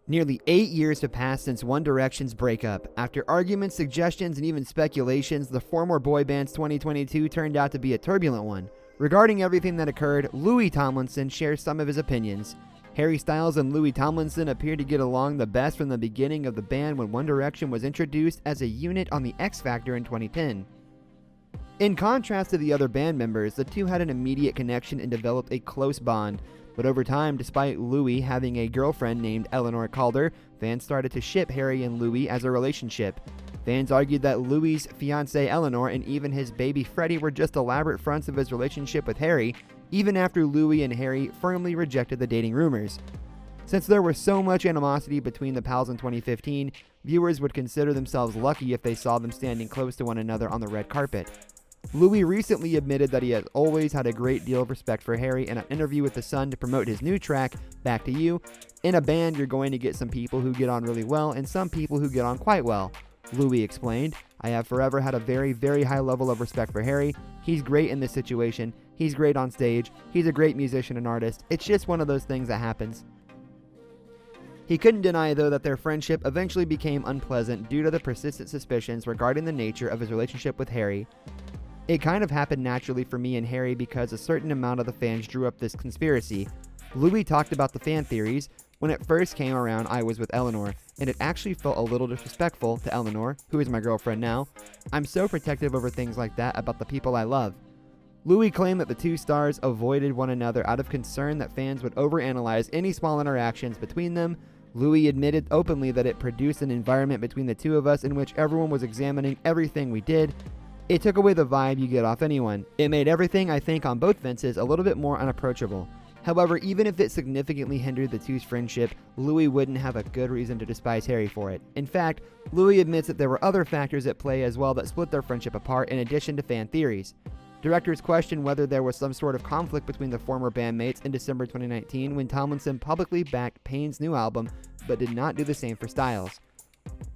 Nearly 8 years have passed since One Direction's breakup. After arguments, suggestions, and even speculations, the former boy band's 2022 turned out to be a turbulent one. Regarding everything that occurred, Louis Tomlinson shares some of his opinions. Harry Styles and Louis Tomlinson appeared to get along the best from the beginning of the band when One Direction was introduced as a unit on the X Factor in 2010. In contrast to the other band members, the two had an immediate connection and developed a close bond. But over time, despite Louis having a girlfriend named Eleanor Calder, fans started to ship Harry and Louis as a relationship. Fans argued that Louis' fiancée Eleanor and even his baby Freddie were just elaborate fronts of his relationship with Harry, even after Louis and Harry firmly rejected the dating rumors. Since there was so much animosity between the pals in 2015, viewers would consider themselves lucky if they saw them standing close to one another on the red carpet. Louis recently admitted that he has always had a great deal of respect for Harry in an interview with The Sun to promote his new track, Back to You. In a band, you're going to get some people who get on really well and some people who get on quite well. Louis explained, I have forever had a very, very high level of respect for Harry. He's great in this situation. He's great on stage. He's a great musician and artist. It's just one of those things that happens. He couldn't deny, though, that their friendship eventually became unpleasant due to the persistent suspicions regarding the nature of his relationship with Harry. It kind of happened naturally for me and Harry because a certain amount of the fans drew up this conspiracy. Louis talked about the fan theories. When it first came around, I was with Eleanor, and it actually felt a little disrespectful to Eleanor, who is my girlfriend now. I'm so protective over things like that about the people I love. Louis claimed that the two stars avoided one another out of concern that fans would overanalyze any small interactions between them. Louis admitted openly that it produced an environment between the two of us in which everyone was examining everything we did. It took away the vibe you get off anyone. It made everything, I think, on both fences a little bit more unapproachable. However, even if it significantly hindered the two's friendship, Louis wouldn't have a good reason to despise Harry for it. In fact, Louis admits that there were other factors at play as well that split their friendship apart in addition to fan theories. Directors questioned whether there was some sort of conflict between the former bandmates in December 2019 when Tomlinson publicly backed Payne's new album, but did not do the same for Styles.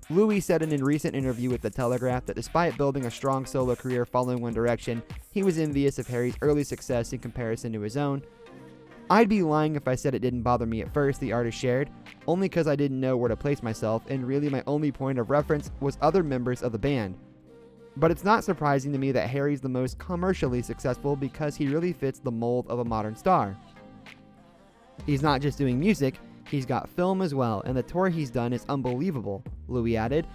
Louis said in a recent interview with The Telegraph that despite building a strong solo career following One Direction, he was envious of Harry's early success in comparison to his own. I'd be lying if I said it didn't bother me at first, the artist shared, only because I didn't know where to place myself, and really my only point of reference was other members of the band. But it's not surprising to me that Harry's the most commercially successful because he really fits the mold of a modern star. He's not just doing music, he's got film as well, and the tour he's done is unbelievable, Louis added.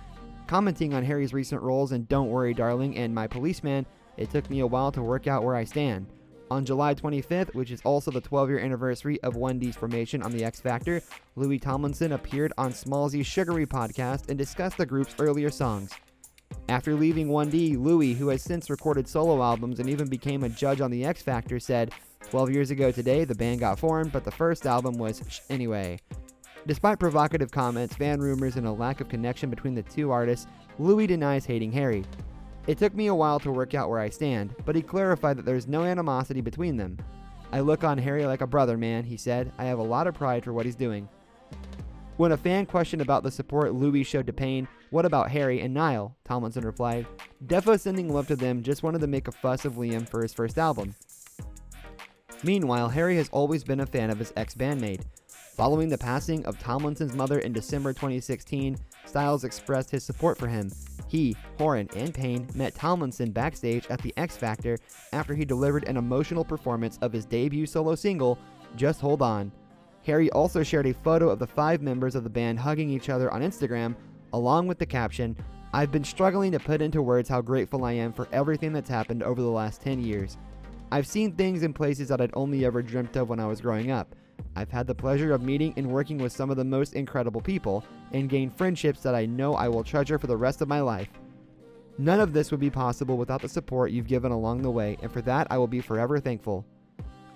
Commenting on Harry's recent roles in Don't Worry Darling and My Policeman, it took me a while to work out where I stand. On July 25th, which is also the 12-year anniversary of 1D's formation on the X Factor, Louis Tomlinson appeared on Smallzy's Sugary podcast and discussed the group's earlier songs. After leaving 1D, Louis, who has since recorded solo albums and even became a judge on the X Factor, said, 12 years ago today, the band got formed, but the first album was anyway. Despite provocative comments, fan rumors, and a lack of connection between the two artists, Louis denies hating Harry. It took me a while to work out where I stand, but he clarified that there's no animosity between them. I look on Harry like a brother, man, he said. I have a lot of pride for what he's doing. When a fan questioned about the support Louis showed to Payne, what about Harry and Niall? Tomlinson replied, defo sending love to them, just wanted to make a fuss of Liam for his first album. Meanwhile, Harry has always been a fan of his ex-bandmate. Following the passing of Tomlinson's mother in December 2016, Styles expressed his support for him. He, Horan, and Payne met Tomlinson backstage at the X Factor after he delivered an emotional performance of his debut solo single, Just Hold On. Harry also shared a photo of the 5 members of the band hugging each other on Instagram, along with the caption, I've been struggling to put into words how grateful I am for everything that's happened over the last 10 years. I've seen things in places that I'd only ever dreamt of when I was growing up. I've had the pleasure of meeting and working with some of the most incredible people and gained friendships that I know I will treasure for the rest of my life. None of this would be possible without the support you've given along the way, and for that I will be forever thankful.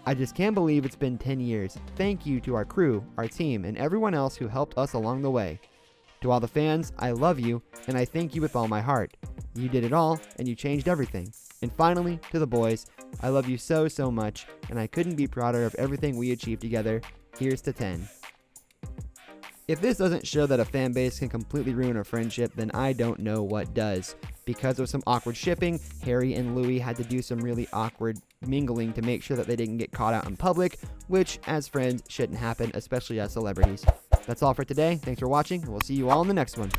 I just can't believe it's been 10 years. Thank you to our crew, our team, and everyone else who helped us along the way. To all the fans, I love you, and I thank you with all my heart. You did it all, and you changed everything. And finally, to the boys, I love you so, so much, and I couldn't be prouder of everything we achieved together. Here's to 10. If this doesn't show that a fan base can completely ruin a friendship, then I don't know what does. Because of some awkward shipping, Harry and Louis had to do some really awkward mingling to make sure that they didn't get caught out in public, which, as friends, shouldn't happen, especially as celebrities. That's all for today. Thanks for watching, and we'll see you all in the next one.